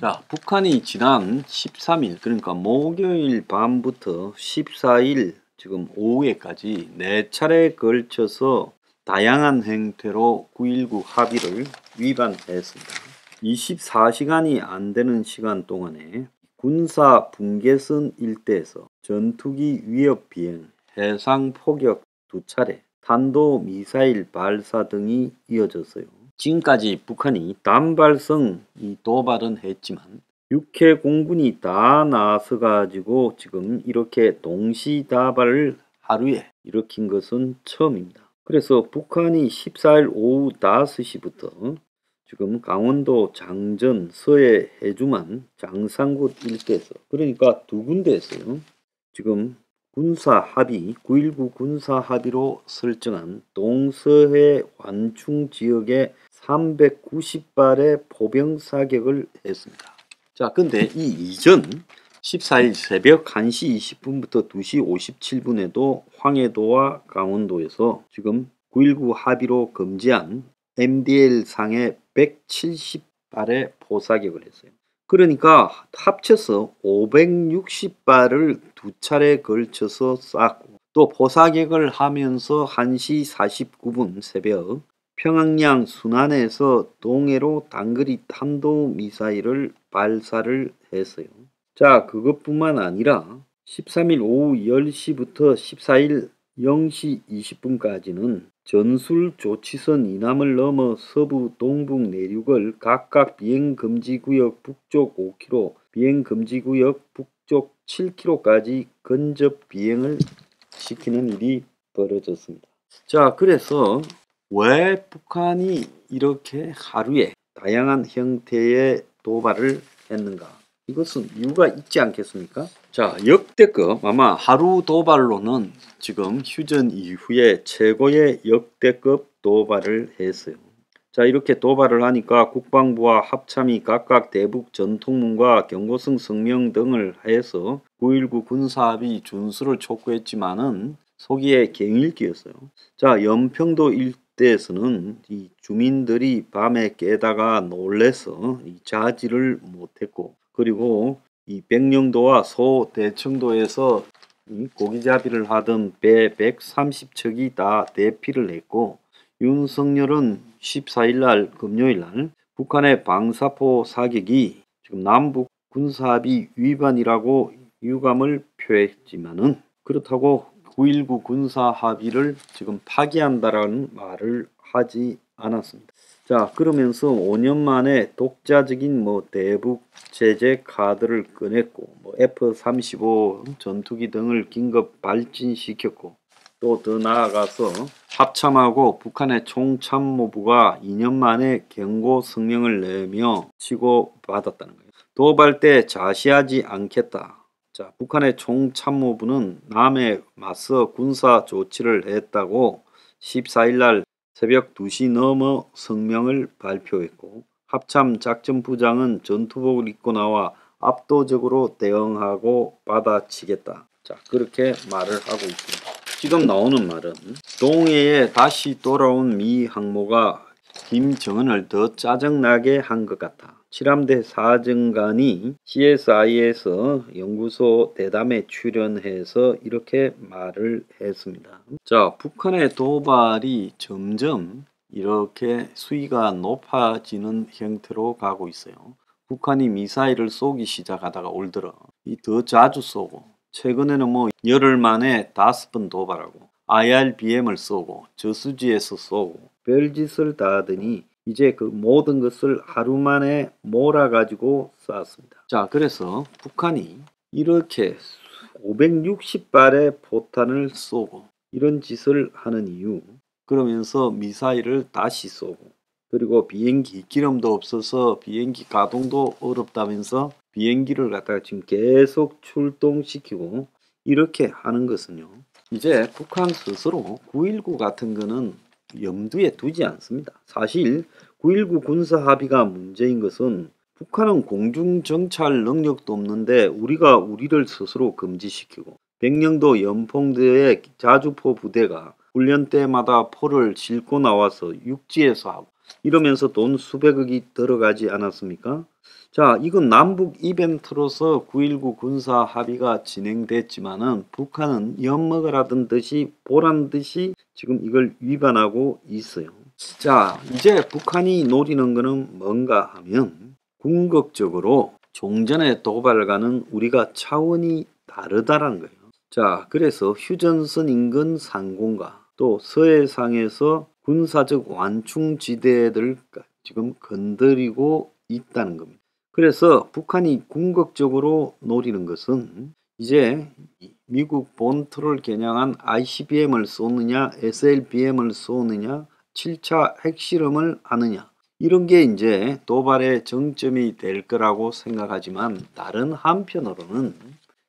자, 북한이 지난 13일, 그러니까 목요일 밤부터 14일 지금 오후에까지 4차례에 걸쳐서 다양한 행태로 9.19 합의를 위반했습니다. 24시간이 안 되는 시간 동안에 군사 분계선 일대에서 전투기 위협 비행, 해상 포격 2차례, 탄도미사일 발사 등이 이어졌어요. 지금까지 북한이 단발성 도발은 했지만 육해 공군이 다 나서 가지고 지금 이렇게 동시다발을 하루에 일으킨 것은 처음입니다. 그래서 북한이 14일 오후 5시부터 지금 강원도 장전, 서해 해주만, 장산굿 일대에서, 그러니까 두 군데에서요, 지금 군사 합의, 9.19 군사 합의로 설정한 동서해 완충 지역에 390발의 포병 사격을 했습니다. 자, 근데 이 이전 14일 새벽 1시 20분부터 2시 57분에도 황해도와 강원도에서 지금 9.19 합의로 금지한 MDL 상의 170발의 포사격을 했어요. 그러니까 합쳐서 560발을 2차례에 걸쳐서 쐈고, 또 포사격을 하면서 1시 49분 새벽 평양량 순안에서 동해로 단거리 탄도미사일을 발사를 했어요. 자, 그것뿐만 아니라 13일 오후 10시부터 14일 0시 20분까지는 전술 조치선 이남을 넘어 서부 동북 내륙을 각각 비행금지구역 북쪽 5km, 비행금지구역 북쪽 7km까지 근접 비행을 시키는 일이 벌어졌습니다. 자, 그래서 왜 북한이 이렇게 하루에 다양한 형태의 도발을 했는가? 이것은 이유가 있지 않겠습니까? 자, 역대급 아마 하루 도발로는 지금 휴전 이후에 최고의 역대급 도발을 했어요. 자, 이렇게 도발을 하니까 국방부와 합참이 각각 대북 전통문과 경고성 성명 등을 해서 9.19 군사합의 준수를 촉구했지만은 속이에 갱일기였어요. 자, 연평도 일대에서는 이 주민들이 밤에 깨다가 놀래서 자지를 못했고, 그리고 이 백령도와 소대청도에서 고기잡이를 하던 배 130척이 다 대피를 했고, 윤석열은 14일날 금요일날 북한의 방사포 사격이 지금 남북 군사합의 위반이라고 유감을 표했지만은 그렇다고 9.19 군사합의를 지금 파기한다라는 말을 하지 않았습니다. 자, 그러면서 5년 만에 독자적인 대북 제재 카드를 꺼냈고, F-35 전투기 등을 긴급 발진시켰고, 또 더 나아가서 합참하고 북한의 총참모부가 2년 만에 경고 성명을 내며 치고받았다는 거예요. 도발 때 자시하지 않겠다. 자, 북한의 총참모부는 남에 맞서 군사 조치를 했다고 14일날 새벽 2시 넘어 성명을 발표했고, 합참 작전부장은 전투복을 입고 나와 압도적으로 대응하고 받아치겠다. 자, 그렇게 말을 하고 있습니다. 지금 나오는 말은 동해에 다시 돌아온 미 항모가 김정은을 더 짜증나게 한 것 같아. 칠함대 사정관이 CSI에서 연구소 대담에 출연해서 이렇게 말을 했습니다. 자, 북한의 도발이 점점 이렇게 수위가 높아지는 형태로 가고 있어요. 북한이 미사일을 쏘기 시작하다가 올 들어 더 자주 쏘고, 최근에는 열흘 만에 5번 도발하고, IRBM을 쏘고, 저수지에서 쏘고, 별짓을 다 하더니 이제 그 모든 것을 하루 만에 몰아가지고 쐈습니다. 자, 그래서 북한이 이렇게 560발의 포탄을 쏘고 이런 짓을 하는 이유, 그러면서 미사일을 다시 쏘고, 그리고 비행기 기름도 없어서 비행기 가동도 어렵다면서 비행기를 갖다가 지금 계속 출동시키고 이렇게 하는 것은요, 이제 북한 스스로 9.19 같은 거는 염두에 두지 않습니다. 사실 9.19 군사합의가 문제인 것은 북한은 공중정찰 능력도 없는데 우리가 우리를 스스로 금지시키고, 백령도 연평도의 자주포 부대가 훈련 때마다 포를 싣고 나와서 육지에서 하고 이러면서 돈 수백억이 들어가지 않았습니까? 자, 이건 남북 이벤트로서 9.19 군사 합의가 진행됐지만은 북한은 엿먹으라던 듯이 보란 듯이 지금 이걸 위반하고 있어요. 자, 이제 북한이 노리는 거는 뭔가 하면 궁극적으로 종전에 도발과는 우리가 차원이 다르다라는 거예요. 자, 그래서 휴전선 인근 상공과 또 서해상에서 군사적 완충지대들 지금 건드리고 있다는 겁니다. 그래서 북한이 궁극적으로 노리는 것은 이제 미국 본토를 겨냥한 ICBM을 쏘느냐, SLBM을 쏘느냐, 7차 핵실험을 하느냐, 이런 게 이제 도발의 정점이 될 거라고 생각하지만, 다른 한편으로는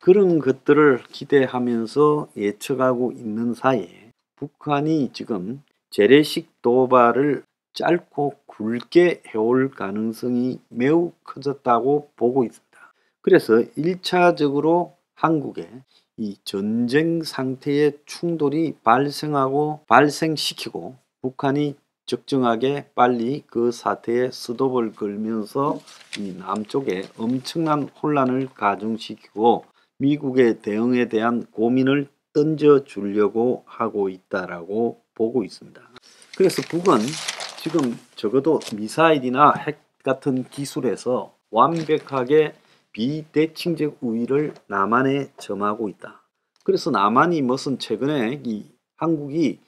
그런 것들을 기대하면서 예측하고 있는 사이에 북한이 지금 재래식 도발을 짧고 굵게 해올 가능성이 매우 커졌다고 보고 있습니다. 그래서 1차적으로 한국에 이 전쟁 상태의 충돌이 발생시키고 북한이 적정하게 빨리 그 사태에 스톱을 걸면서 이 남쪽에 엄청난 혼란을 가중시키고 미국의 대응에 대한 고민을 던져주려고 하고 있다라고 보고 있습니다. 그래서 북은 지금 적어도 미사일이나 핵 같은 기술에서 완벽하게 비대칭적 우위를 남한에 점하고 있다. 그래서 남한이 무슨 최근에 이 한국이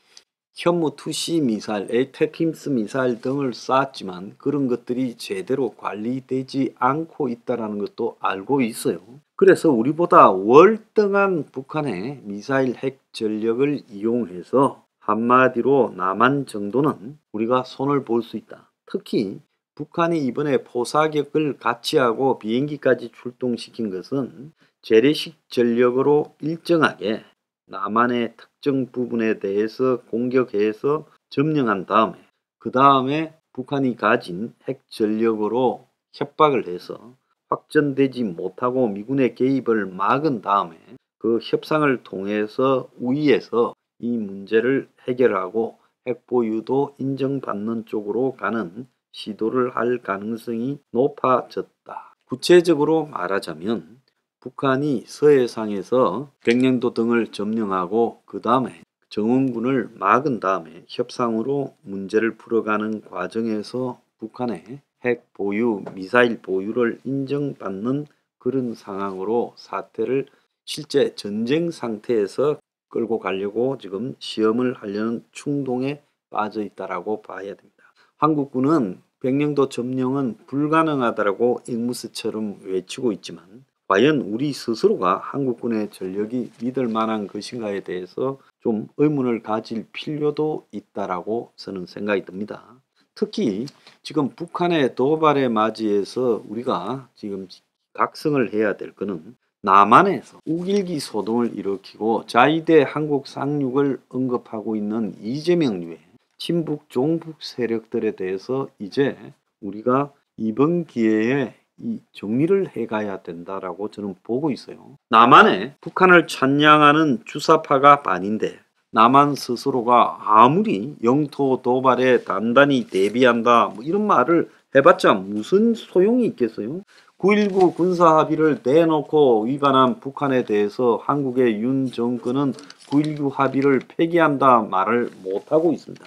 현무 투시 미사일, 에이테킴스 미사일 등을 쐈지만 그런 것들이 제대로 관리되지 않고 있다는 것도 알고 있어요. 그래서 우리보다 월등한 북한의 미사일 핵 전력을 이용해서 한마디로 남한 정도는 우리가 손을 볼 수 있다. 특히 북한이 이번에 포사격을 같이 하고 비행기까지 출동시킨 것은 재래식 전력으로 일정하게 남한의 특정 부분에 대해서 공격해서 점령한 다음에 그 다음에 북한이 가진 핵 전력으로 협박을 해서 확전되지 못하고 미군의 개입을 막은 다음에 그 협상을 통해서 우위에서 이 문제를 해결하고 핵 보유도 인정받는 쪽으로 가는 시도를 할 가능성이 높아졌다. 구체적으로 말하자면 북한이 서해상에서 백령도 등을 점령하고 그 다음에 정원군을 막은 다음에 협상으로 문제를 풀어가는 과정에서 북한의 핵 보유, 미사일 보유를 인정받는 그런 상황으로 사태를 실제 전쟁 상태에서 끌고 가려고 지금 시험을 하려는 충동에 빠져 있다라고 봐야 됩니다. 한국군은 백령도 점령은 불가능하다라고 앵무새처럼 외치고 있지만 과연 우리 스스로가 한국군의 전력이 믿을 만한 것인가에 대해서 좀 의문을 가질 필요도 있다라고 저는 생각이 듭니다. 특히 지금 북한의 도발에 맞이해서 우리가 지금 각성을 해야 될 것은 남한에서 우길기 소동을 일으키고 자위대 한국 상륙을 언급하고 있는 이재명류의 친북 종북 세력들에 대해서 이제 우리가 이번 기회에 이 정리를 해가야 된다라고 저는 보고 있어요. 남한에 북한을 찬양하는 주사파가 반인데 남한 스스로가 아무리 영토 도발에 단단히 대비한다 뭐 이런 말을 해봤자 무슨 소용이 있겠어요? 9.19 군사합의를 대놓고 위반한 북한에 대해서 한국의 윤 정권은 9.19 합의를 폐기한다 말을 못하고 있습니다.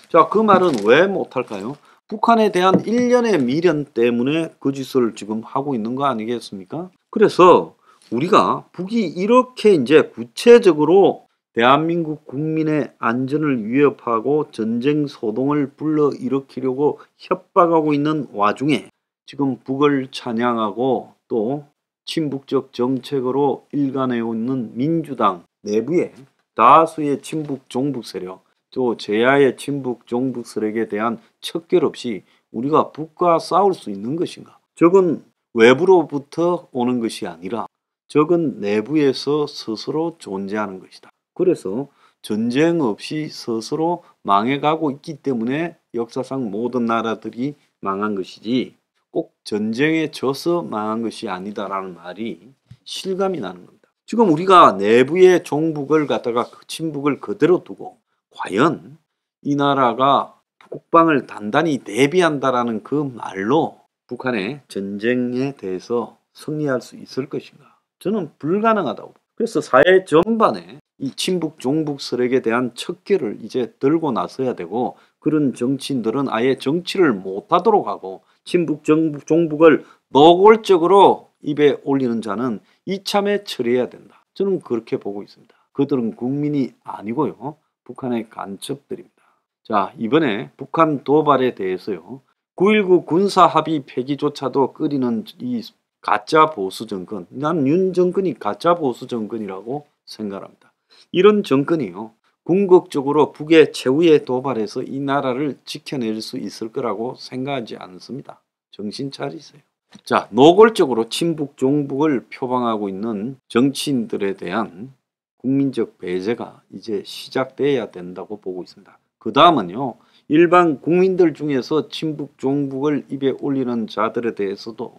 자, 그 말은 왜 못할까요? 북한에 대한 일련의 미련 때문에 그 짓을 지금 하고 있는 거 아니겠습니까? 그래서 우리가 북이 이렇게 이제 구체적으로 대한민국 국민의 안전을 위협하고 전쟁 소동을 불러일으키려고 협박하고 있는 와중에 지금 북을 찬양하고 또 친북적 정책으로 일관해오 있는 민주당 내부에 다수의 친북 종북 세력 또 제야의 친북 종북 세력에 대한 척결 없이 우리가 북과 싸울 수 있는 것인가? 적은 외부로부터 오는 것이 아니라 적은 내부에서 스스로 존재하는 것이다. 그래서 전쟁 없이 스스로 망해가고 있기 때문에 역사상 모든 나라들이 망한 것이지 꼭 전쟁에 져서 망한 것이 아니다라는 말이 실감이 나는 겁니다. 지금 우리가 내부의 종북을 갖다가 친북을 그대로 두고 과연 이 나라가 국방을 단단히 대비한다라는 그 말로 북한의 전쟁에 대해서 승리할 수 있을 것인가? 저는 불가능하다고. 그래서 사회 전반에 이 친북 종북 세력에 대한 척결을 이제 들고 나서야 되고, 그런 정치인들은 아예 정치를 못하도록 하고 친북 종북을 노골적으로 입에 올리는 자는 이참에 처리해야 된다. 저는 그렇게 보고 있습니다. 그들은 국민이 아니고요, 북한의 간첩들입니다. 자, 이번에 북한 도발에 대해서요, 9.19 군사합의 폐기조차도 끓이는 이 가짜 보수 정권, 난 윤 정권이 가짜 보수 정권이라고 생각합니다. 이런 정권이요, 궁극적으로 북의 최후의 도발에서 이 나라를 지켜낼 수 있을 거라고 생각하지 않습니다. 정신 차리세요. 자, 노골적으로 친북 종북을 표방하고 있는 정치인들에 대한 국민적 배제가 이제 시작돼야 된다고 보고 있습니다. 그 다음은요, 일반 국민들 중에서 친북 종북을 입에 올리는 자들에 대해서도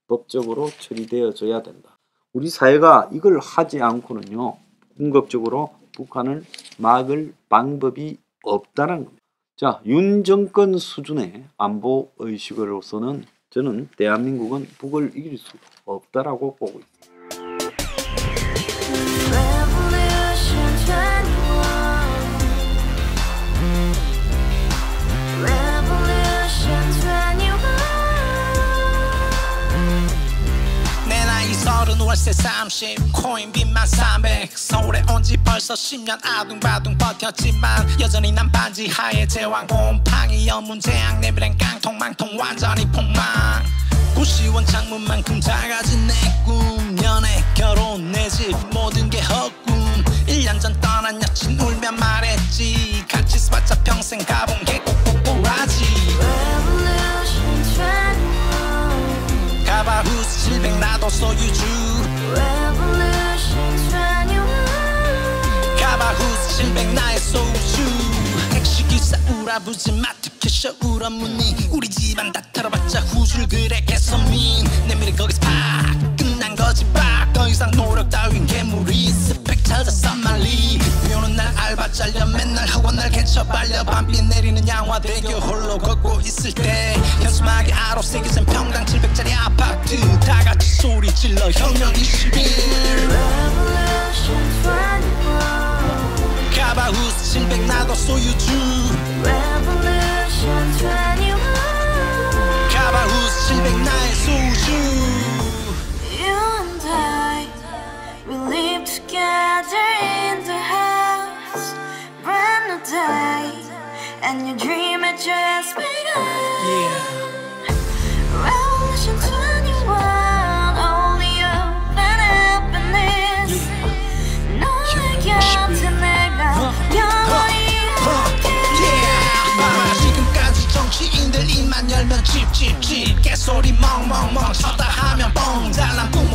법적으로 처리되어져야 된다. 우리 사회가 이걸 하지 않고는요, 궁극적으로 북한을 막을 방법이 없다는 겁니다. 자, 윤 정권 수준의 안보 의식으로서는 저는 대한민국은 북을 이길 수 없다라고 보고 있습니다. 월세 30 코인 빚만 300 서울에 온지 벌써 10년 아둥바둥 버텼지만 여전히 난 반지 하에 제왕 곰팡이 연문제약 내비랭 깡통 망통 완전히 폭망 고시원 창문만큼 작아진 내 꿈 연애 결혼 내 집 모든 게 헛꿈 1년 전 떠난 여친 울며 말했지 같이 살자 평생 가본 게 꼭꼭꼬라지 가바후스 700 나도 소유주 가바후스 700 나의 소주 택시기사 우라부지 마트 캐셔 울어무니 우리 집안 다 털어봤자 후줄 그래 개선민 내미래 거기서 팍 끝난 거지 팍 더 이상 노력 따윈 괴물이 스펙 찾아서 말리 비오는 날 알바 잘려 맨날 학원 날 개쳐 발려 밤비 내리는 양화대교 홀로 걷고 있을 때 현수막에 아로 새겨진 평당 700짜리 아파트 다같이 소리 질러 혁명 21 가바후스 700 나도 소유주 가바후스 700 나의 소주 live together in the house, brand new day, and your dream had just begun. Revolution 21, only open happiness. 너의 곁에 내가 영원히 함께. 지금까지 정치인들 입만 열면 찝찝찝 개소리 멍멍멍 쳤다 하면 뻥 잘난 뿜